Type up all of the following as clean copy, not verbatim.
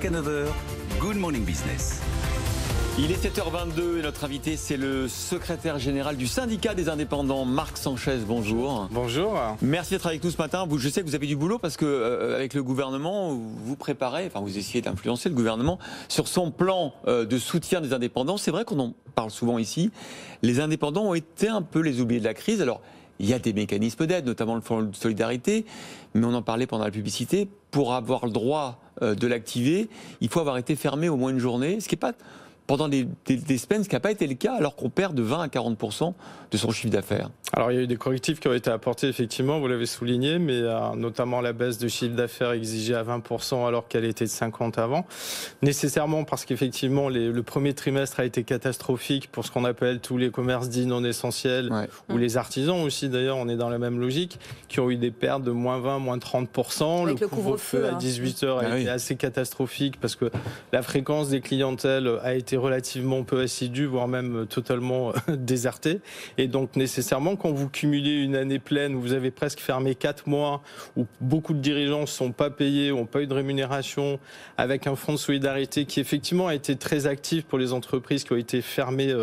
jusqu'à 9h, Good Morning Business. Il est 7h22 et notre invité, c'est le secrétaire général du syndicat des indépendants, Marc Sanchez. Bonjour. Bonjour. Merci d'être avec nous ce matin. Je sais que vous avez du boulot parce que avec le gouvernement, vous préparez, enfin vous essayez d'influencer le gouvernement sur son plan de soutien des indépendants. C'est vrai qu'on en parle souvent ici. Les indépendants ont été un peu les oubliés de la crise. Alors, il y a des mécanismes d'aide, notamment le fonds de solidarité, mais on en parlait pendant la publicité. Pour avoir le droit de l'activer, il faut avoir été fermé au moins une journée, ce qui n'est pas pendant des semaines, ce qui n'a pas été le cas, alors qu'on perd de 20 à 40% de son chiffre d'affaires. Alors il y a eu des correctifs qui ont été apportés, effectivement, vous l'avez souligné, mais notamment la baisse de chiffre d'affaires exigée à 20% alors qu'elle était de 50% avant. Nécessairement parce qu'effectivement, le premier trimestre a été catastrophique pour ce qu'on appelle tous les commerces dits non essentiels, ou les artisans aussi, d'ailleurs, on est dans la même logique, qui ont eu des pertes de moins 20, moins 30%. Avec le couvre-feu à 18h a été assez catastrophique parce que la fréquence des clientèles a été relativement peu assidue, voire même totalement désertée. Et donc nécessairement, quand vous cumulez une année pleine où vous avez presque fermé 4 mois, où beaucoup de dirigeants ne sont pas payés, n'ont pas eu de rémunération, avec un fonds de solidarité qui effectivement a été très actif pour les entreprises qui ont été fermées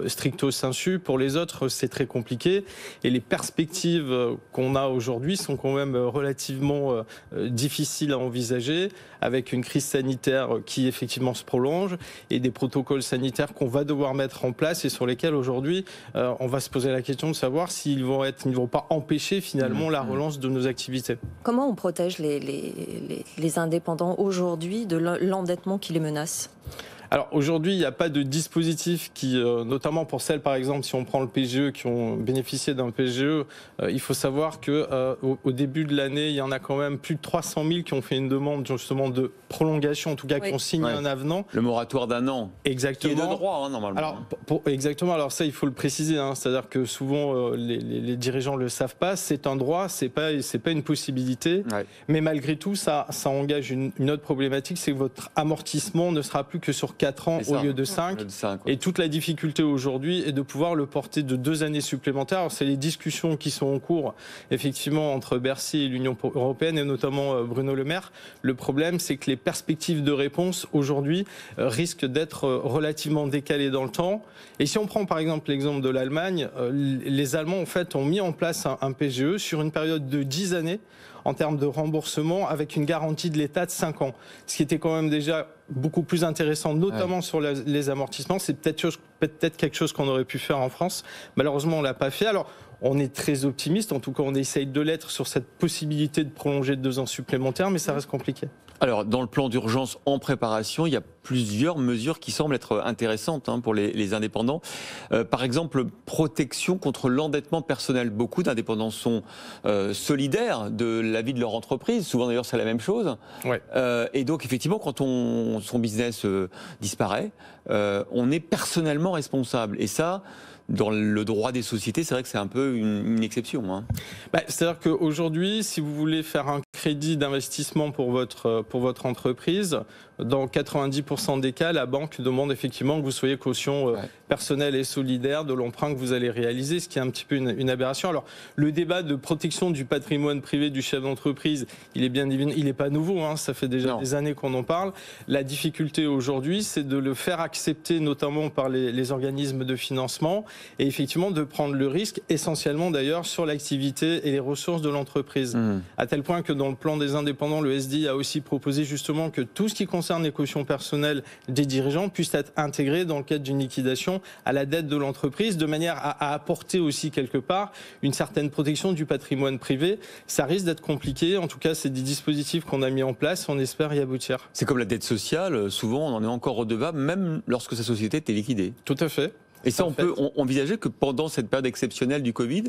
stricto sensu, pour les autres c'est très compliqué. Et les perspectives qu'on a aujourd'hui sont quand même relativement difficiles à envisager, avec une crise sanitaire qui effectivement se prolonge et des protocoles sanitaires qu'on va devoir mettre en place et sur lesquels aujourd'hui on va se poser la question de savoir s'ils ne vont pas empêcher finalement la relance de nos activités. Comment on protège les indépendants aujourd'hui de l'endettement qui les menace ? Alors aujourd'hui, il n'y a pas de dispositif qui, notamment pour celles par exemple, si on prend le PGE, qui ont bénéficié d'un PGE, il faut savoir que au début de l'année, il y en a quand même plus de 300 000 qui ont fait une demande justement de prolongation, en tout cas qui ont signé un avenant. Le moratoire d'un an. Exactement. Qui est de droit, normalement. Alors, exactement. Alors ça, il faut le préciser. C'est-à-dire que souvent les dirigeants le savent pas. C'est un droit, c'est pas une possibilité. Mais malgré tout, ça engage une autre problématique, c'est que votre amortissement ne sera plus que sur 4 ans au lieu de 5. Et toute la difficulté aujourd'hui est de pouvoir le porter de 2 années supplémentaires. Alors, c'est les discussions qui sont en cours, effectivement, entre Bercy et l'Union européenne, et notamment Bruno Le Maire. Le problème, c'est que les perspectives de réponse aujourd'hui risquent d'être relativement décalées dans le temps. Et si on prend par exemple l'exemple de l'Allemagne, les Allemands en fait ont mis en place un PGE sur une période de 10 années en termes de remboursement avec une garantie de l'État de 5 ans. Ce qui était quand même déjà beaucoup plus intéressant, notamment sur les amortissements. C'est peut-être quelque chose qu'on aurait pu faire en France. Malheureusement, on ne l'a pas fait. Alors, on est très optimiste, en tout cas on essaye de l'être sur cette possibilité de prolonger de 2 ans supplémentaires, mais ça reste compliqué. Alors, dans le plan d'urgence en préparation, il y a plusieurs mesures qui semblent être intéressantes pour les indépendants. Par exemple, protection contre l'endettement personnel. Beaucoup d'indépendants sont solidaires de la vie de leur entreprise. Souvent, d'ailleurs, c'est la même chose. Et donc, effectivement, quand son business disparaît, on est personnellement responsable. Et ça, dans le droit des sociétés, c'est vrai que c'est un peu une exception. C'est-à-dire qu'aujourd'hui, si vous voulez faire un crédit d'investissement pour votre entreprise, dans 90% des cas, la banque demande effectivement que vous soyez caution personnelle et solidaire de l'emprunt que vous allez réaliser, ce qui est un petit peu une aberration. Alors, le débat de protection du patrimoine privé du chef d'entreprise, il est pas nouveau, ça fait déjà des années qu'on en parle. La difficulté aujourd'hui, c'est de le faire accepter, notamment par les organismes de financement, et effectivement de prendre le risque, essentiellement d'ailleurs, sur l'activité et les ressources de l'entreprise. À tel point que dans le plan des indépendants, le SDI a aussi proposé justement que tout ce qui concerne les cautions personnelles des dirigeants puisse être intégré dans le cadre d'une liquidation à la dette de l'entreprise, de manière à apporter aussi quelque part une certaine protection du patrimoine privé. Ça risque d'être compliqué. En tout cas, c'est des dispositifs qu'on a mis en place. On espère y aboutir. C'est comme la dette sociale. Souvent, on en est encore redevable, même lorsque sa société était liquidée. Tout à fait. Et ça, on peut envisager que pendant cette période exceptionnelle du Covid,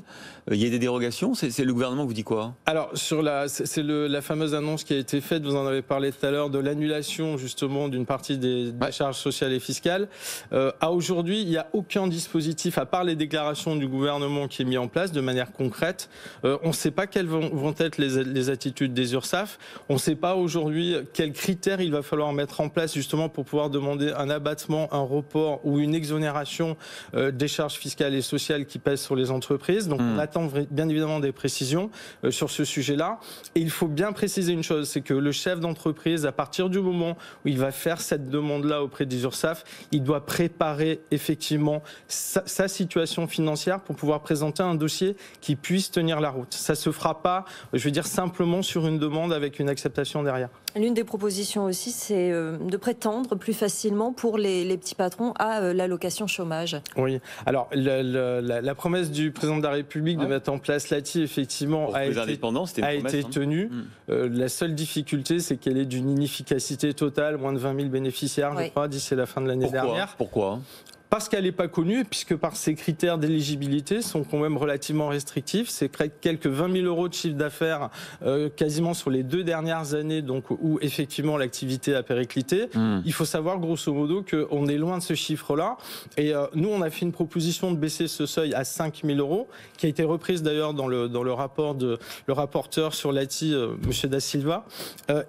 il y ait des dérogations. C'est le gouvernement vous dit quoi? Alors, c'est la fameuse annonce qui a été faite, vous en avez parlé tout à l'heure, de l'annulation justement d'une partie des charges sociales et fiscales. À aujourd'hui, il n'y a aucun dispositif, à part les déclarations du gouvernement, qui est mis en place de manière concrète. On ne sait pas quelles vont être les attitudes des URSSAF. On ne sait pas aujourd'hui quels critères il va falloir mettre en place justement pour pouvoir demander un abattement, un report ou une exonération des charges fiscales et sociales qui pèsent sur les entreprises. Donc on attend bien évidemment des précisions sur ce sujet-là. Et il faut bien préciser une chose, c'est que le chef d'entreprise, à partir du moment où il va faire cette demande-là auprès des URSSAF, il doit préparer effectivement sa situation financière pour pouvoir présenter un dossier qui puisse tenir la route. Ça se fera pas, je veux dire, simplement sur une demande avec une acceptation derrière. L'une des propositions aussi, c'est de prétendre plus facilement pour les petits patrons à l'allocation chômage. Oui, alors la promesse du président de la République de mettre en place l'ATI, effectivement, a été tenue. La seule difficulté, c'est qu'elle est d'une inefficacité totale, moins de 20 000 bénéficiaires, je crois, d'ici la fin de l'année dernière. Pourquoi ? Parce qu'elle n'est pas connue, puisque par ses critères d'éligibilité sont quand même relativement restrictifs. C'est quelques 20 000 euros de chiffre d'affaires quasiment sur les 2 dernières années, donc où effectivement l'activité a périclité. Il faut savoir grosso modo qu'on est loin de ce chiffre-là. Et nous, on a fait une proposition de baisser ce seuil à 5 000 euros, qui a été reprise d'ailleurs dans le rapport de le rapporteur sur l'ATI, M. Da Silva.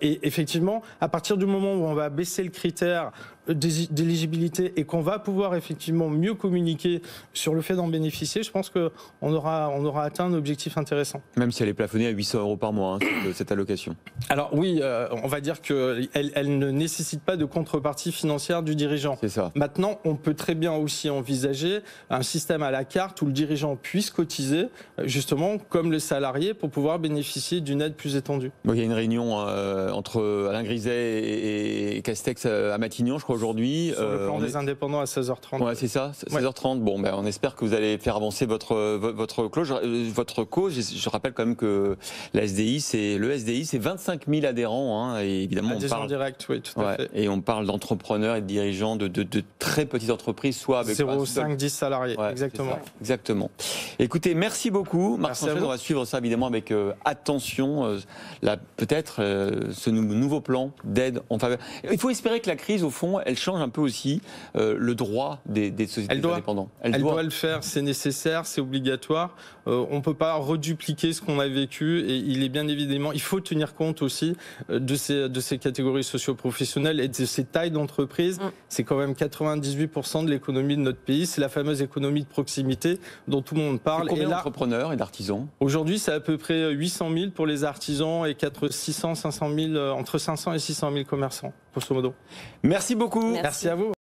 Et effectivement, à partir du moment où on va baisser le critère d'éligibilité et qu'on va pouvoir effectivement mieux communiquer sur le fait d'en bénéficier, je pense qu'on aura atteint un objectif intéressant. Même si elle est plafonnée à 800 euros par mois, cette allocation. Alors oui, on va dire qu'elle ne nécessite pas de contrepartie financière du dirigeant. C'est ça. Maintenant, on peut très bien aussi envisager un système à la carte où le dirigeant puisse cotiser, justement, comme le salarié, pour pouvoir bénéficier d'une aide plus étendue. Donc, il y a une réunion entre Alain Griset et Castex à Matignon, je crois, aujourd'hui. Sur le plan des indépendants à 16h30. Ouais, c'est ça, 16h30. Bon, ben, on espère que vous allez faire avancer votre cause. Je rappelle quand même que le SDI, c'est 25 000 adhérents. Hein, et évidemment, adhésion on parle directe, oui, tout à fait. Et on parle d'entrepreneurs et de dirigeants de très petites entreprises, soit avec 0,5-10 salariés, exactement. Exactement. Écoutez, merci beaucoup. Marc Sanchez, on va suivre ça évidemment avec attention. Peut-être ce nouveau plan d'aide en faveur. Il faut espérer que la crise, au fond, elle change un peu aussi le droit des sociétés indépendantes. Elle doit le faire, c'est nécessaire, c'est obligatoire. On ne peut pas redupliquer ce qu'on a vécu et il faut tenir compte aussi de ces catégories socio-professionnelles et de ces tailles d'entreprise. C'est quand même 98% de l'économie de notre pays. C'est la fameuse économie de proximité dont tout le monde parle. Combien d'entrepreneurs et d'artisans ? Aujourd'hui, c'est à peu près 800 000 pour les artisans et entre 500 et 600 000 commerçants, grosso modo. Merci beaucoup. Merci à vous.